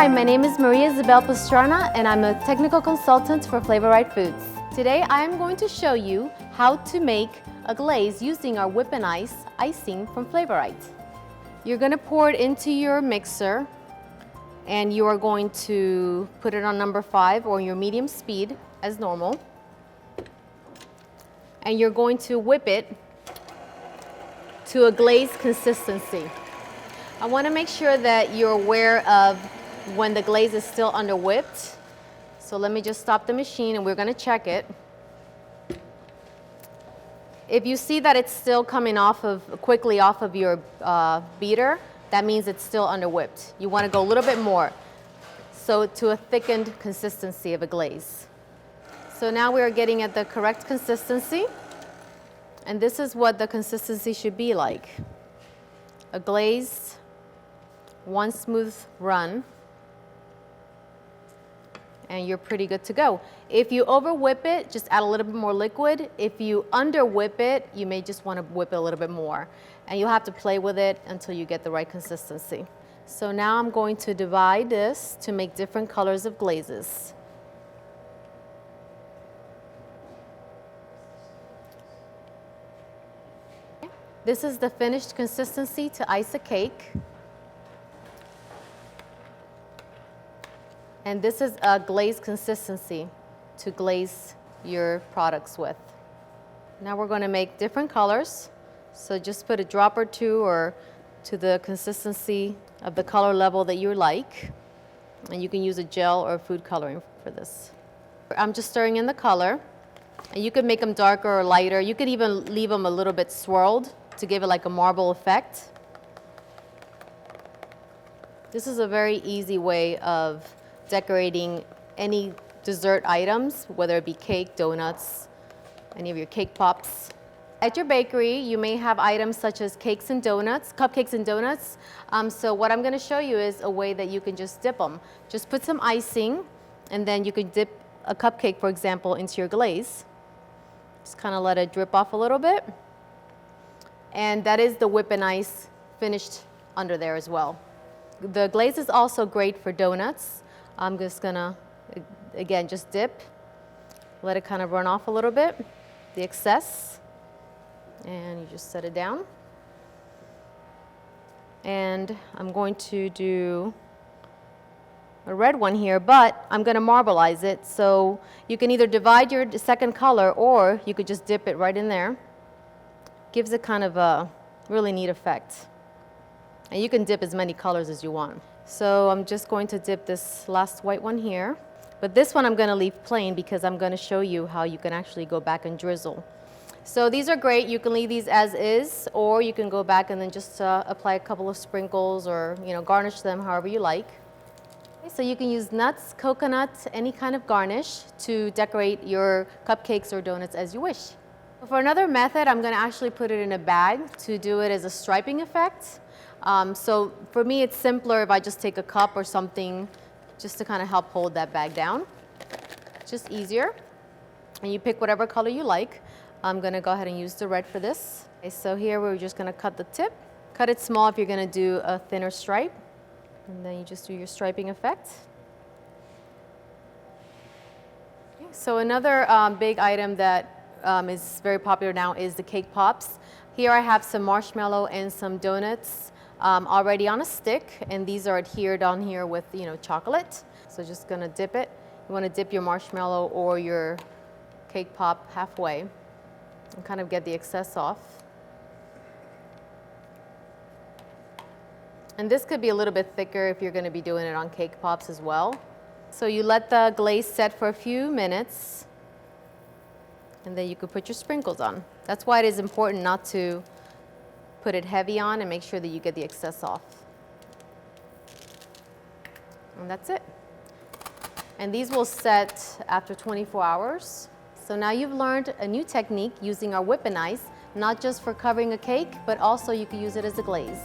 Hi, my name is Maria Isabel Pastrana and I'm a technical consultant for Flavor Right Foods. Today I am going to show you how to make a glaze using our whip and ice icing from Flavor Right. You're going to pour it into your mixer and you are going to put it on number 5 or your medium speed as normal. And you're going to whip it to a glaze consistency. I want to make sure that you're aware of when the glaze is still under whipped. So let me just stop the machine and we're going to check it. If you see that it's still coming quickly off of your beater, that means it's still under whipped. You want to go a little bit more, so to a thickened consistency of a glaze. So now we are getting at the correct consistency, and this is what the consistency should be like. A glaze, one smooth run, and you're pretty good to go. If you over whip it, just add a little bit more liquid. If you under whip it, you may just want to whip it a little bit more. And you'll have to play with it until you get the right consistency. So now I'm going to divide this to make different colors of glazes. This is the finished consistency to ice a cake. And this is a glaze consistency to glaze your products with. Now we're going to make different colors. So just put a drop or two or to the consistency of the color level that you like. And you can use a gel or food coloring for this. I'm just stirring in the color. And you could make them darker or lighter. You could even leave them a little bit swirled to give it like a marble effect. This is a very easy way of decorating any dessert items, whether it be cake, donuts, any of your cake pops. At your bakery, you may have items such as cakes and donuts, cupcakes and donuts. So what I'm going to show you is a way that you can just dip them. Just put some icing, and then you could dip a cupcake, for example, into your glaze. Just kind of let it drip off a little bit. And that is the whip and ice finished under there as well. The glaze is also great for donuts. I'm just gonna, again, just dip, let it kind of run off a little bit, the excess, and you just set it down. And I'm going to do a red one here, but I'm gonna marbleize it, so you can either divide your second color or you could just dip it right in there. Gives it kind of a really neat effect. And you can dip as many colors as you want. So I'm just going to dip this last white one here. But this one I'm going to leave plain because I'm going to show you how you can actually go back and drizzle. So these are great. You can leave these as is, or you can go back and then just apply a couple of sprinkles or garnish them however you like. Okay, so you can use nuts, coconut, any kind of garnish to decorate your cupcakes or donuts as you wish. For another method, I'm going to actually put it in a bag to do it as a striping effect. So for me, it's simpler if I just take a cup or something just to kind of help hold that bag down. Just easier. And you pick whatever color you like. I'm going to go ahead and use the red for this. Okay, so here we're just going to cut the tip. Cut it small if you're going to do a thinner stripe. And then you just do your striping effect. Okay, so another big item that is very popular now is the cake pops. Here I have some marshmallow and some donuts already on a stick, and these are adhered on here with chocolate. So just gonna dip it. You want to dip your marshmallow or your cake pop halfway and kind of get the excess off. And this could be a little bit thicker if you're going to be doing it on cake pops as well. So you let the glaze set for a few minutes, and then you could put your sprinkles on. That's why it is important not to put it heavy on and make sure that you get the excess off. And that's it. And these will set after 24 hours. So now you've learned a new technique using our whip and ice, not just for covering a cake, but also you can use it as a glaze.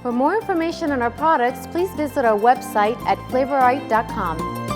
For more information on our products, please visit our website at flavorright.com.